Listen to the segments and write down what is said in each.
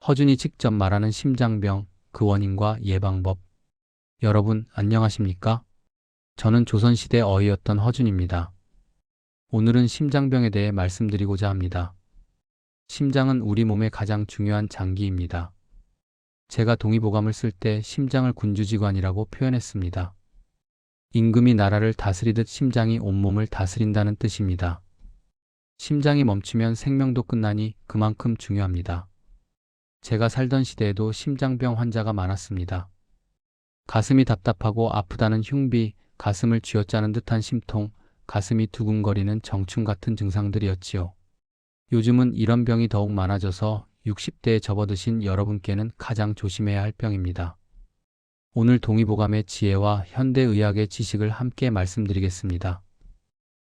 허준이 직접 말하는 심장병, 그 원인과 예방법. 여러분, 안녕하십니까? 저는 조선시대 어이였던 허준입니다. 오늘은 심장병에 대해 말씀드리고자 합니다. 심장은 우리 몸의 가장 중요한 장기입니다. 제가 동의보감을 쓸 때 심장을 군주지관이라고 표현했습니다. 임금이 나라를 다스리듯 심장이 온몸을 다스린다는 뜻입니다. 심장이 멈추면 생명도 끝나니 그만큼 중요합니다. 제가 살던 시대에도 심장병 환자가 많았습니다. 가슴이 답답하고 아프다는 흉비, 가슴을 쥐어짜는 듯한 심통, 가슴이 두근거리는 정충 같은 증상들이었지요. 요즘은 이런 병이 더욱 많아져서 60대에 접어드신 여러분께는 가장 조심해야 할 병입니다. 오늘 동의보감의 지혜와 현대의학의 지식을 함께 말씀드리겠습니다.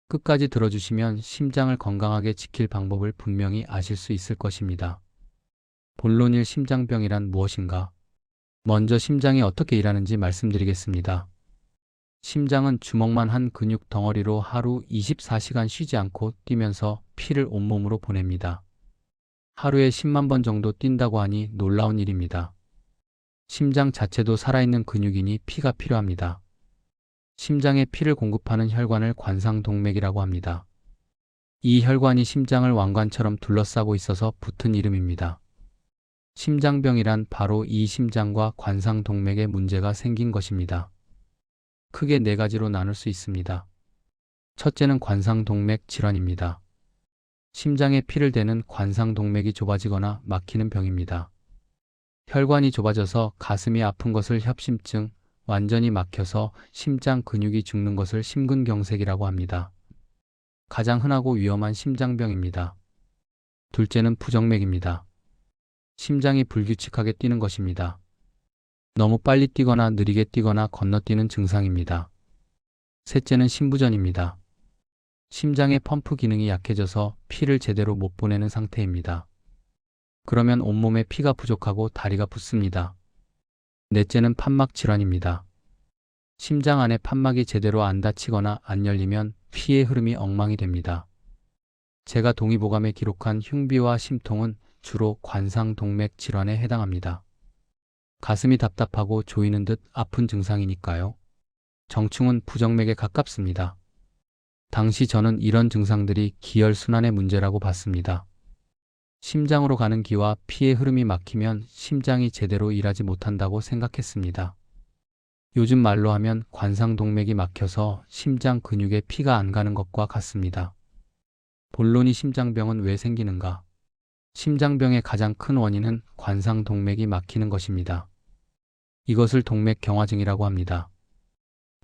끝까지 들어주시면 심장을 건강하게 지킬 방법을 분명히 아실 수 있을 것입니다. 본론일 심장병이란 무엇인가? 먼저 심장이 어떻게 일하는지 말씀드리겠습니다. 심장은 주먹만 한 근육 덩어리로 하루 24시간 쉬지 않고 뛰면서 피를 온몸으로 보냅니다. 하루에 10만 번 정도 뛴다고 하니 놀라운 일입니다. 심장 자체도 살아있는 근육이니 피가 필요합니다. 심장에 피를 공급하는 혈관을 관상동맥이라고 합니다. 이 혈관이 심장을 왕관처럼 둘러싸고 있어서 붙은 이름입니다. 심장병이란 바로 이 심장과 관상동맥에 문제가 생긴 것입니다. 크게 네 가지로 나눌 수 있습니다. 첫째는 관상동맥 질환입니다. 심장에 피를 대는 관상동맥이 좁아지거나 막히는 병입니다. 혈관이 좁아져서 가슴이 아픈 것을 협심증, 완전히 막혀서 심장 근육이 죽는 것을 심근경색이라고 합니다. 가장 흔하고 위험한 심장병입니다. 둘째는 부정맥입니다. 심장이 불규칙하게 뛰는 것입니다. 너무 빨리 뛰거나 느리게 뛰거나 건너뛰는 증상입니다. 셋째는 심부전입니다. 심장의 펌프 기능이 약해져서 피를 제대로 못 보내는 상태입니다. 그러면 온몸에 피가 부족하고 다리가 붓습니다. 넷째는 판막 질환입니다. 심장 안에 판막이 제대로 안 닫히거나 안 열리면 피의 흐름이 엉망이 됩니다. 제가 동의보감에 기록한 흉비와 심통은 주로 관상동맥 질환에 해당합니다. 가슴이 답답하고 조이는 듯 아픈 증상이니까요. 정충은 부정맥에 가깝습니다. 당시 저는 이런 증상들이 기혈순환의 문제라고 봤습니다. 심장으로 가는 기와 피의 흐름이 막히면 심장이 제대로 일하지 못한다고 생각했습니다. 요즘 말로 하면 관상동맥이 막혀서 심장 근육에 피가 안 가는 것과 같습니다. 본론이 심장병은 왜 생기는가? 심장병의 가장 큰 원인은 관상동맥이 막히는 것입니다. 이것을 동맥경화증이라고 합니다.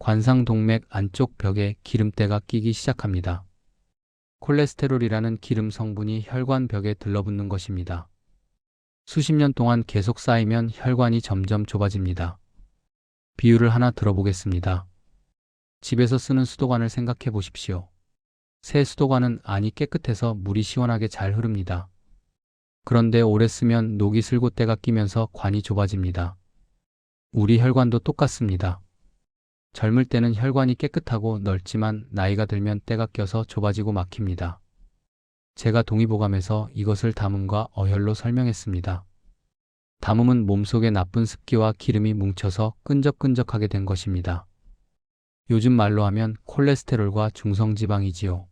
관상동맥 안쪽 벽에 기름때가 끼기 시작합니다. 콜레스테롤이라는 기름 성분이 혈관 벽에 들러붙는 것입니다. 수십 년 동안 계속 쌓이면 혈관이 점점 좁아집니다. 비유를 하나 들어보겠습니다. 집에서 쓰는 수도관을 생각해 보십시오. 새 수도관은 안이 깨끗해서 물이 시원하게 잘 흐릅니다. 그런데 오래 쓰면 녹이 슬고 때가 끼면서 관이 좁아집니다. 우리 혈관도 똑같습니다. 젊을 때는 혈관이 깨끗하고 넓지만 나이가 들면 때가 껴서 좁아지고 막힙니다. 제가 동의보감에서 이것을 담음과 어혈로 설명했습니다. 담음은 몸속에 나쁜 습기와 기름이 뭉쳐서 끈적끈적하게 된 것입니다. 요즘 말로 하면 콜레스테롤과 중성지방이지요.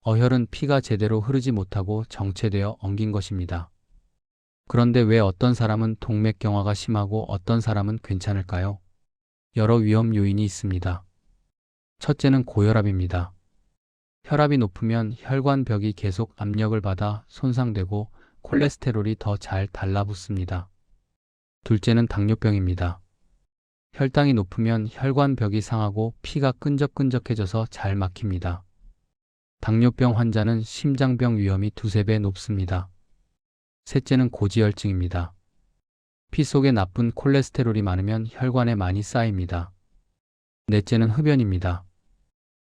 어혈은 피가 제대로 흐르지 못하고 정체되어 엉긴 것입니다. 그런데 왜 어떤 사람은 동맥경화가 심하고 어떤 사람은 괜찮을까요? 여러 위험 요인이 있습니다. 첫째는 고혈압입니다. 혈압이 높으면 혈관벽이 계속 압력을 받아 손상되고 콜레스테롤이 더 잘 달라붙습니다. 둘째는 당뇨병입니다. 혈당이 높으면 혈관벽이 상하고 피가 끈적끈적해져서 잘 막힙니다. 당뇨병 환자는 심장병 위험이 두세 배 높습니다. 셋째는 고지혈증입니다. 피 속에 나쁜 콜레스테롤이 많으면 혈관에 많이 쌓입니다. 넷째는 흡연입니다.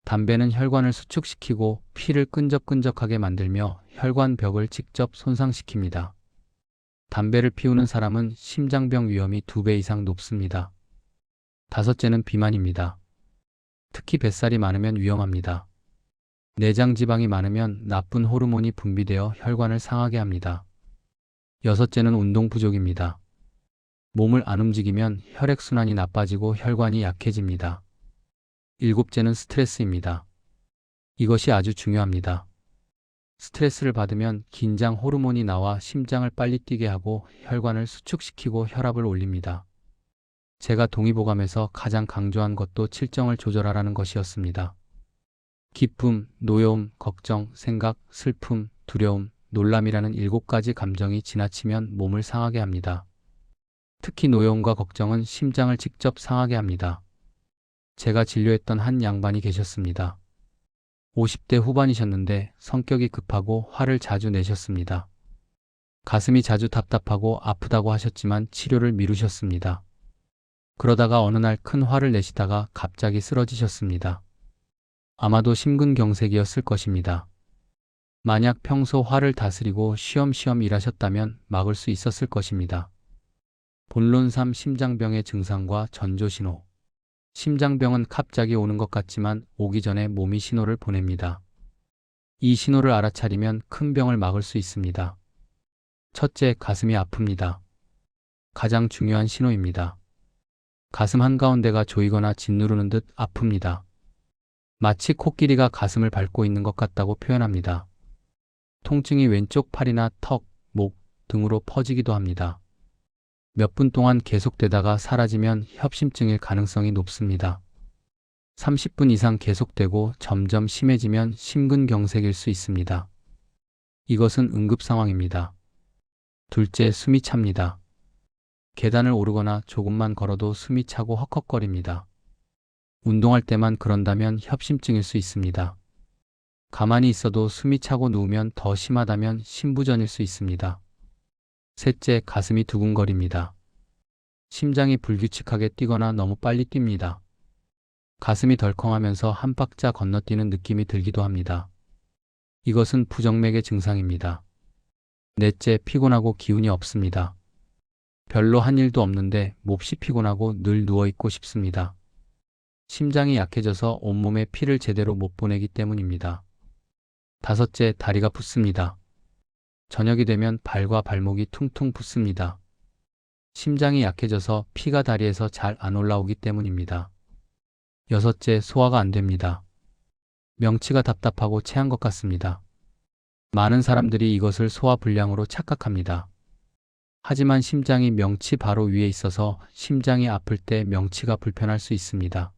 담배는 혈관을 수축시키고 피를 끈적끈적하게 만들며 혈관벽을 직접 손상시킵니다. 담배를 피우는 사람은 심장병 위험이 2배 이상 높습니다. 다섯째는 비만입니다. 특히 뱃살이 많으면 위험합니다. 내장 지방이 많으면 나쁜 호르몬이 분비되어 혈관을 상하게 합니다. 여섯째는 운동 부족입니다. 몸을 안 움직이면 혈액순환이 나빠지고 혈관이 약해집니다. 일곱째는 스트레스입니다. 이것이 아주 중요합니다. 스트레스를 받으면 긴장 호르몬이 나와 심장을 빨리 뛰게 하고 혈관을 수축시키고 혈압을 올립니다. 제가 동의보감에서 가장 강조한 것도 칠정을 조절하라는 것이었습니다. 기쁨, 노여움, 걱정, 생각, 슬픔, 두려움, 놀람이라는 7가지 감정이 지나치면 몸을 상하게 합니다. 특히 노여움과 걱정은 심장을 직접 상하게 합니다. 제가 진료했던 한 양반이 계셨습니다. 50대 후반이셨는데 성격이 급하고 화를 자주 내셨습니다. 가슴이 자주 답답하고 아프다고 하셨지만 치료를 미루셨습니다. 그러다가 어느 날 큰 화를 내시다가 갑자기 쓰러지셨습니다. 아마도 심근경색이었을 것입니다. 만약 평소 화를 다스리고 쉬엄쉬엄 일하셨다면 막을 수 있었을 것입니다. 본론 3. 심장병의 증상과 전조신호. 심장병은 갑자기 오는 것 같지만 오기 전에 몸이 신호를 보냅니다. 이 신호를 알아차리면 큰 병을 막을 수 있습니다. 첫째, 가슴이 아픕니다. 가장 중요한 신호입니다. 가슴 한가운데가 조이거나 짓누르는 듯 아픕니다. 마치 코끼리가 가슴을 밟고 있는 것 같다고 표현합니다. 통증이 왼쪽 팔이나 턱, 목 등으로 퍼지기도 합니다. 몇 분 동안 계속되다가 사라지면 협심증일 가능성이 높습니다. 30분 이상 계속되고 점점 심해지면 심근경색일 수 있습니다. 이것은 응급 상황입니다. 둘째, 숨이 찹니다. 계단을 오르거나 조금만 걸어도 숨이 차고 헉헉거립니다. 운동할 때만 그런다면 협심증일 수 있습니다. 가만히 있어도 숨이 차고 누우면 더 심하다면 심부전일 수 있습니다. 셋째, 가슴이 두근거립니다. 심장이 불규칙하게 뛰거나 너무 빨리 뜁니다. 가슴이 덜컹하면서 한 박자 건너뛰는 느낌이 들기도 합니다. 이것은 부정맥의 증상입니다. 넷째, 피곤하고 기운이 없습니다. 별로 한 일도 없는데 몹시 피곤하고 늘 누워있고 싶습니다. 심장이 약해져서 온몸에 피를 제대로 못 보내기 때문입니다. 다섯째, 다리가 붓습니다. 저녁이 되면 발과 발목이 퉁퉁 붓습니다. 심장이 약해져서 피가 다리에서 잘 안 올라오기 때문입니다. 여섯째, 소화가 안 됩니다. 명치가 답답하고 체한 것 같습니다. 많은 사람들이 이것을 소화불량으로 착각합니다. 하지만 심장이 명치 바로 위에 있어서 심장이 아플 때 명치가 불편할 수 있습니다.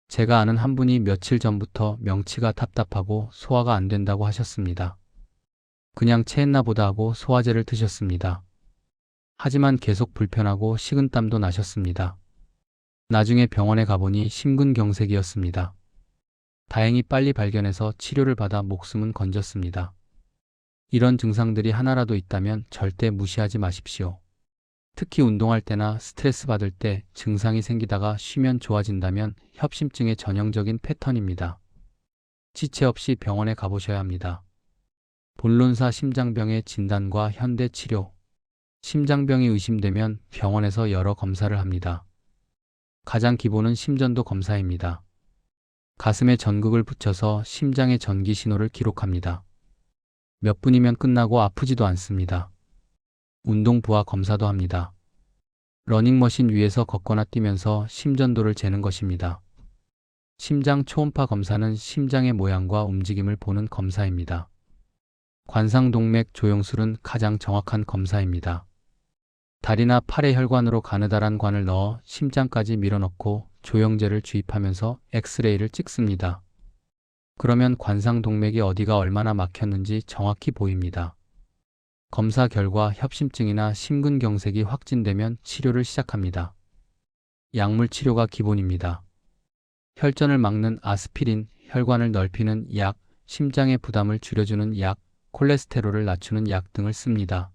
제가 아는 한 분이 며칠 전부터 명치가 답답하고 소화가 안 된다고 하셨습니다. 그냥 체했나 보다 하고 소화제를 드셨습니다. 하지만 계속 불편하고 식은땀도 나셨습니다. 나중에 병원에 가보니 심근경색이었습니다. 다행히 빨리 발견해서 치료를 받아 목숨은 건졌습니다. 이런 증상들이 하나라도 있다면 절대 무시하지 마십시오. 특히 운동할 때나 스트레스 받을 때 증상이 생기다가 쉬면 좋아진다면 협심증의 전형적인 패턴입니다. 지체 없이 병원에 가보셔야 합니다. 본론사 심장병의 진단과 현대 치료. 심장병이 의심되면 병원에서 여러 검사를 합니다. 가장 기본은 심전도 검사입니다. 가슴에 전극을 붙여서 심장의 전기 신호를 기록합니다. 몇 분이면 끝나고 아프지도 않습니다. 운동 부하 검사도 합니다. 러닝머신 위에서 걷거나 뛰면서 심전도를 재는 것입니다. 심장 초음파 검사는 심장의 모양과 움직임을 보는 검사입니다. 관상동맥 조영술은 가장 정확한 검사입니다. 다리나 팔의 혈관으로 가느다란 관을 넣어 심장까지 밀어넣고 조영제를 주입하면서 엑스레이를 찍습니다. 그러면 관상동맥이 어디가 얼마나 막혔는지 정확히 보입니다. 검사 결과 협심증이나 심근경색이 확진되면 치료를 시작합니다. 약물 치료가 기본입니다. 혈전을 막는 아스피린, 혈관을 넓히는 약, 심장의 부담을 줄여주는 약, 콜레스테롤을 낮추는 약 등을 씁니다.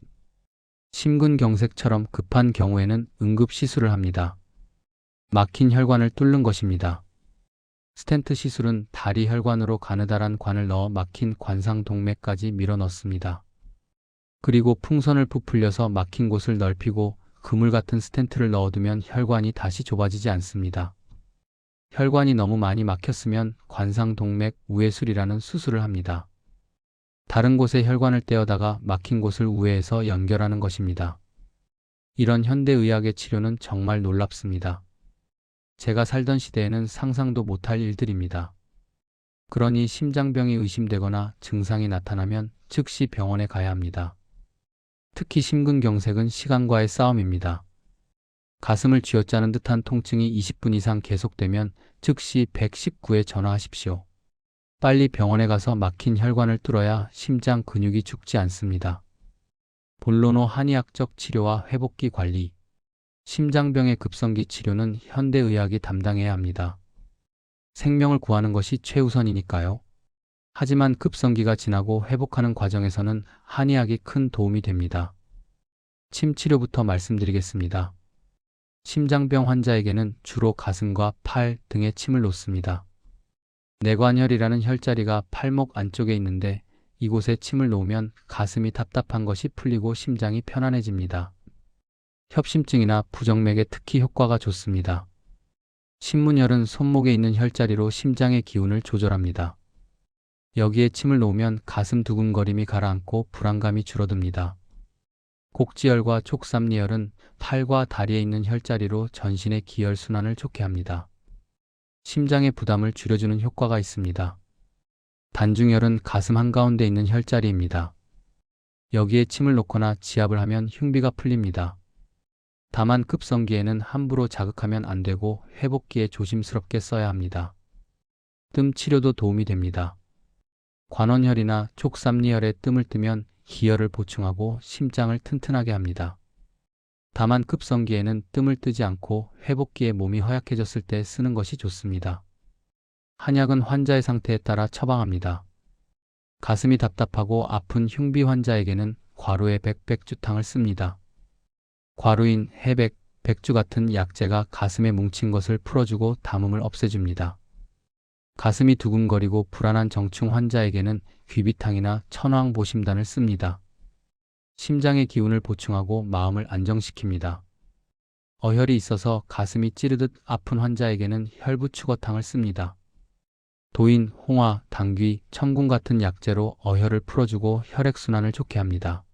심근경색처럼 급한 경우에는 응급시술을 합니다. 막힌 혈관을 뚫는 것입니다. 스텐트 시술은 다리 혈관으로 가느다란 관을 넣어 막힌 관상동맥까지 밀어넣습니다. 그리고 풍선을 부풀려서 막힌 곳을 넓히고 그물 같은 스텐트를 넣어두면 혈관이 다시 좁아지지 않습니다. 혈관이 너무 많이 막혔으면 관상동맥 우회술이라는 수술을 합니다. 다른 곳에 혈관을 떼어다가 막힌 곳을 우회해서 연결하는 것입니다. 이런 현대의학의 치료는 정말 놀랍습니다. 제가 살던 시대에는 상상도 못할 일들입니다. 그러니 심장병이 의심되거나 증상이 나타나면 즉시 병원에 가야 합니다. 특히 심근경색은 시간과의 싸움입니다. 가슴을 쥐어짜는 듯한 통증이 20분 이상 계속되면 즉시 119에 전화하십시오. 빨리 병원에 가서 막힌 혈관을 뚫어야 심장 근육이 죽지 않습니다. 본론호 한의학적 치료와 회복기 관리. 심장병의 급성기 치료는 현대의학이 담당해야 합니다. 생명을 구하는 것이 최우선이니까요. 하지만 급성기가 지나고 회복하는 과정에서는 한의학이 큰 도움이 됩니다. 침 치료부터 말씀드리겠습니다. 심장병 환자에게는 주로 가슴과 팔 등에 침을 놓습니다. 내관혈이라는 혈자리가 팔목 안쪽에 있는데 이곳에 침을 놓으면 가슴이 답답한 것이 풀리고 심장이 편안해집니다. 협심증이나 부정맥에 특히 효과가 좋습니다. 신문혈은 손목에 있는 혈자리로 심장의 기운을 조절합니다. 여기에 침을 놓으면 가슴 두근거림이 가라앉고 불안감이 줄어듭니다. 곡지혈과 족삼리혈은 팔과 다리에 있는 혈자리로 전신의 기혈순환을 좋게 합니다. 심장의 부담을 줄여주는 효과가 있습니다. 단중혈은 가슴 한가운데 있는 혈자리입니다. 여기에 침을 놓거나 지압을 하면 흉비가 풀립니다. 다만 급성기에는 함부로 자극하면 안 되고 회복기에 조심스럽게 써야 합니다. 뜸 치료도 도움이 됩니다. 관원혈이나 족삼리혈에 뜸을 뜨면 기혈을 보충하고 심장을 튼튼하게 합니다. 다만 급성기에는 뜸을 뜨지 않고 회복기에 몸이 허약해졌을 때 쓰는 것이 좋습니다. 한약은 환자의 상태에 따라 처방합니다. 가슴이 답답하고 아픈 흉비 환자에게는 과루의 백주탕을 씁니다. 과루인 해백, 백주 같은 약재가 가슴에 뭉친 것을 풀어주고 담음을 없애줍니다. 가슴이 두근거리고 불안한 정충 환자에게는 귀비탕이나 천황보심단을 씁니다. 심장의 기운을 보충하고 마음을 안정시킵니다. 어혈이 있어서 가슴이 찌르듯 아픈 환자에게는 혈부추거탕을 씁니다. 도인, 홍화, 당귀, 청궁 같은 약재로 어혈을 풀어주고 혈액순환을 좋게 합니다.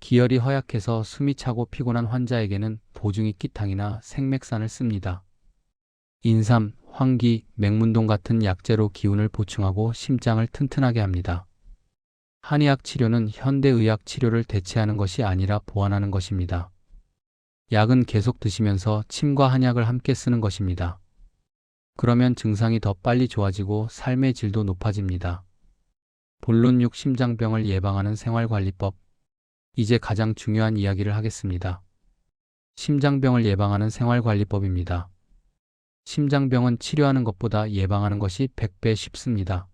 기혈이 허약해서 숨이 차고 피곤한 환자에게는 보중이끼탕이나 생맥산을 씁니다. 인삼, 황기, 맹문동 같은 약재로 기운을 보충하고 심장을 튼튼하게 합니다. 한의학 치료는 현대의학 치료를 대체하는 것이 아니라 보완하는 것입니다. 약은 계속 드시면서 침과 한약을 함께 쓰는 것입니다. 그러면 증상이 더 빨리 좋아지고 삶의 질도 높아집니다. 본론 6 심장병을 예방하는 생활관리법. 이제 가장 중요한 이야기를 하겠습니다. 심장병을 예방하는 생활관리법입니다. 심장병은 치료하는 것보다 예방하는 것이 100배 쉽습니다.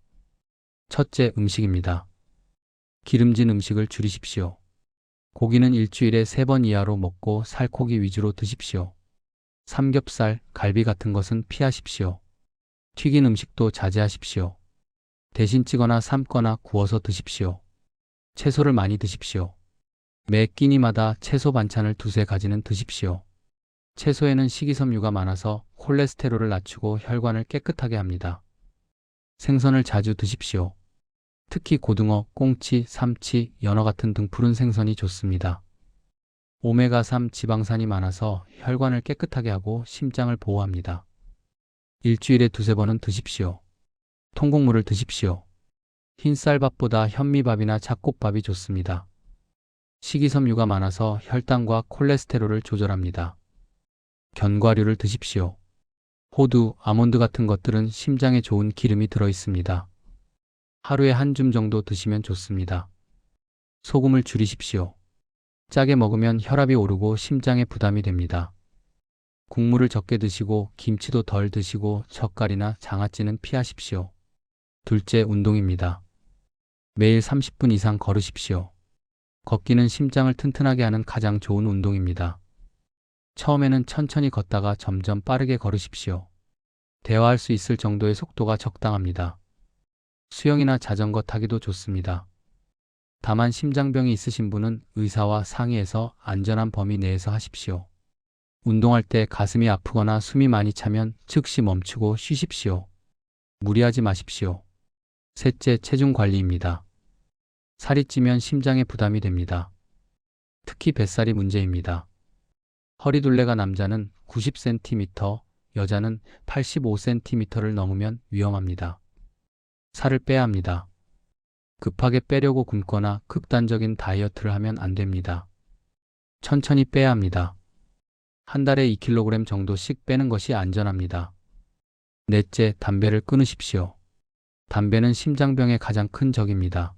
첫째, 음식입니다. 기름진 음식을 줄이십시오. 고기는 일주일에 3번 이하로 먹고 살코기 위주로 드십시오. 삼겹살, 갈비 같은 것은 피하십시오. 튀긴 음식도 자제하십시오. 대신 찌거나 삶거나 구워서 드십시오. 채소를 많이 드십시오. 매 끼니마다 채소 반찬을 2~3가지는 드십시오. 채소에는 식이섬유가 많아서 콜레스테롤을 낮추고 혈관을 깨끗하게 합니다. 생선을 자주 드십시오. 특히 고등어, 꽁치, 삼치, 연어 같은 등푸른 생선이 좋습니다. 오메가3 지방산이 많아서 혈관을 깨끗하게 하고 심장을 보호합니다. 일주일에 2~3번은 드십시오. 통곡물을 드십시오. 흰쌀밥보다 현미밥이나 잡곡밥이 좋습니다. 식이섬유가 많아서 혈당과 콜레스테롤을 조절합니다. 견과류를 드십시오. 호두, 아몬드 같은 것들은 심장에 좋은 기름이 들어 있습니다. 하루에 한 줌 정도 드시면 좋습니다. 소금을 줄이십시오. 짜게 먹으면 혈압이 오르고 심장에 부담이 됩니다. 국물을 적게 드시고 김치도 덜 드시고 젓갈이나 장아찌는 피하십시오. 둘째, 운동입니다. 매일 30분 이상 걸으십시오. 걷기는 심장을 튼튼하게 하는 가장 좋은 운동입니다. 처음에는 천천히 걷다가 점점 빠르게 걸으십시오. 대화할 수 있을 정도의 속도가 적당합니다. 수영이나 자전거 타기도 좋습니다. 다만 심장병이 있으신 분은 의사와 상의해서 안전한 범위 내에서 하십시오. 운동할 때 가슴이 아프거나 숨이 많이 차면 즉시 멈추고 쉬십시오. 무리하지 마십시오. 셋째, 체중 관리입니다. 살이 찌면 심장에 부담이 됩니다. 특히 뱃살이 문제입니다. 허리둘레가 남자는 90cm, 여자는 85cm를 넘으면 위험합니다. 살을 빼야 합니다. 급하게 빼려고 굶거나 극단적인 다이어트를 하면 안 됩니다. 천천히 빼야 합니다. 한 달에 2kg 정도씩 빼는 것이 안전합니다. 넷째, 담배를 끊으십시오. 담배는 심장병의 가장 큰 적입니다.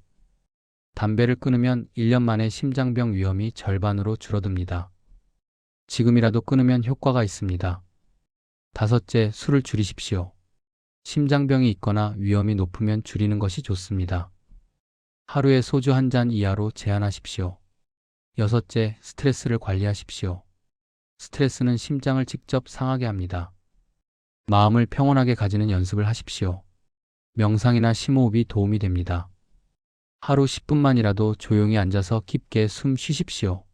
담배를 끊으면 1년 만에 심장병 위험이 절반으로 줄어듭니다. 지금이라도 끊으면 효과가 있습니다. 다섯째, 술을 줄이십시오. 심장병이 있거나 위험이 높으면 줄이는 것이 좋습니다. 하루에 소주 한 잔 이하로 제한하십시오. 여섯째, 스트레스를 관리하십시오. 스트레스는 심장을 직접 상하게 합니다. 마음을 평온하게 가지는 연습을 하십시오. 명상이나 심호흡이 도움이 됩니다. 하루 10분만이라도 조용히 앉아서 깊게 숨 쉬십시오.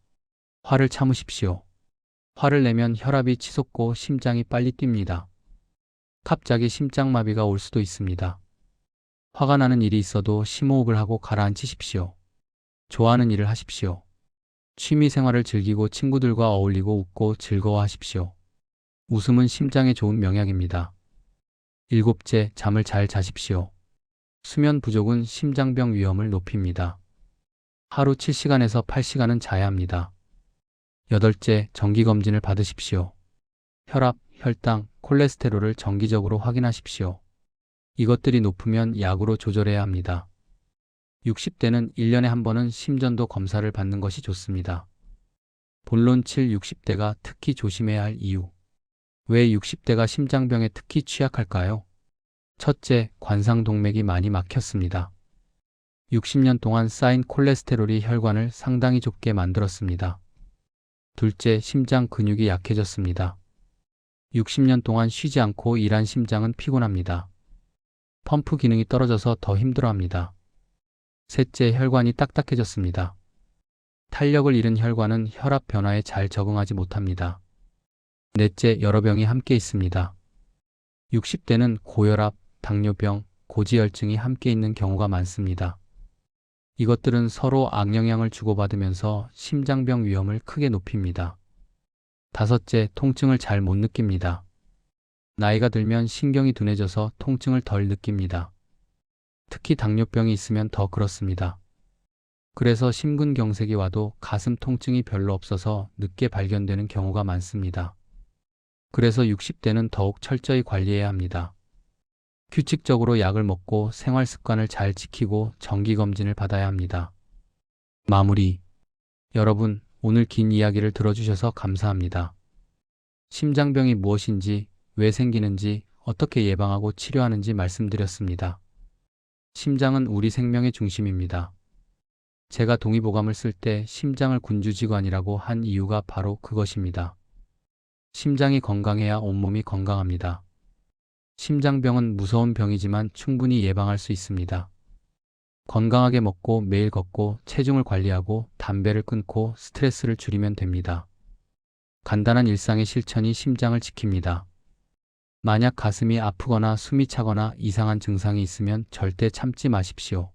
화를 참으십시오. 화를 내면 혈압이 치솟고 심장이 빨리 뜁니다. 갑자기 심장마비가 올 수도 있습니다. 화가 나는 일이 있어도 심호흡을 하고 가라앉히십시오. 좋아하는 일을 하십시오. 취미 생활을 즐기고 친구들과 어울리고 웃고 즐거워하십시오. 웃음은 심장에 좋은 명약입니다. 일곱째, 잠을 잘 자십시오. 수면 부족은 심장병 위험을 높입니다. 하루 7시간에서 8시간은 자야 합니다. 여덟째, 정기검진을 받으십시오. 혈압, 혈당, 콜레스테롤을 정기적으로 확인하십시오. 이것들이 높으면 약으로 조절해야 합니다. 60대는 1년에 한 번은 심전도 검사를 받는 것이 좋습니다. 본론 7, 60대가 특히 조심해야 할 이유. 왜 60대가 심장병에 특히 취약할까요? 첫째, 관상동맥이 많이 막혔습니다. 60년 동안 쌓인 콜레스테롤이 혈관을 상당히 좁게 만들었습니다. 둘째, 심장 근육이 약해졌습니다. 60년 동안 쉬지 않고 일한 심장은 피곤합니다. 펌프 기능이 떨어져서 더 힘들어합니다. 셋째, 혈관이 딱딱해졌습니다. 탄력을 잃은 혈관은 혈압 변화에 잘 적응하지 못합니다. 넷째, 여러 병이 함께 있습니다. 60대는 고혈압, 당뇨병, 고지혈증이 함께 있는 경우가 많습니다. 이것들은 서로 악영향을 주고받으면서 심장병 위험을 크게 높입니다. 다섯째, 통증을 잘 못 느낍니다. 나이가 들면 신경이 둔해져서 통증을 덜 느낍니다. 특히 당뇨병이 있으면 더 그렇습니다. 그래서 심근경색이 와도 가슴 통증이 별로 없어서 늦게 발견되는 경우가 많습니다. 그래서 60대는 더욱 철저히 관리해야 합니다. 규칙적으로 약을 먹고 생활 습관을 잘 지키고 정기검진을 받아야 합니다. 마무리. 여러분, 오늘 긴 이야기를 들어주셔서 감사합니다. 심장병이 무엇인지, 왜 생기는지, 어떻게 예방하고 치료하는지 말씀드렸습니다. 심장은 우리 생명의 중심입니다. 제가 동의보감을 쓸 때 심장을 군주지관이라고 한 이유가 바로 그것입니다. 심장이 건강해야 온몸이 건강합니다. 심장병은 무서운 병이지만 충분히 예방할 수 있습니다. 건강하게 먹고 매일 걷고 체중을 관리하고 담배를 끊고 스트레스를 줄이면 됩니다. 간단한 일상의 실천이 심장을 지킵니다. 만약 가슴이 아프거나 숨이 차거나 이상한 증상이 있으면 절대 참지 마십시오.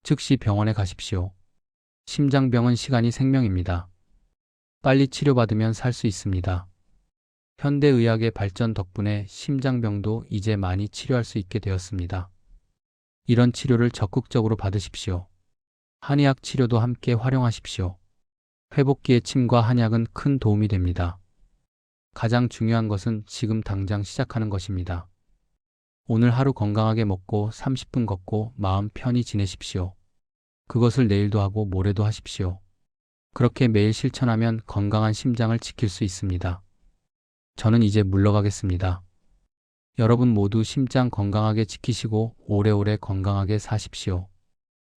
즉시 병원에 가십시오. 심장병은 시간이 생명입니다. 빨리 치료받으면 살 수 있습니다. 현대의학의 발전 덕분에 심장병도 이제 많이 치료할 수 있게 되었습니다. 이런 치료를 적극적으로 받으십시오. 한의학 치료도 함께 활용하십시오. 회복기의 침과 한약은 큰 도움이 됩니다. 가장 중요한 것은 지금 당장 시작하는 것입니다. 오늘 하루 건강하게 먹고 30분 걷고 마음 편히 지내십시오. 그것을 내일도 하고 모레도 하십시오. 그렇게 매일 실천하면 건강한 심장을 지킬 수 있습니다. 저는 이제 물러가겠습니다. 여러분 모두 심장 건강하게 지키시고 오래오래 건강하게 사십시오.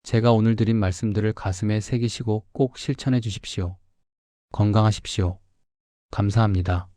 제가 오늘 드린 말씀들을 가슴에 새기시고 꼭 실천해 주십시오. 건강하십시오. 감사합니다.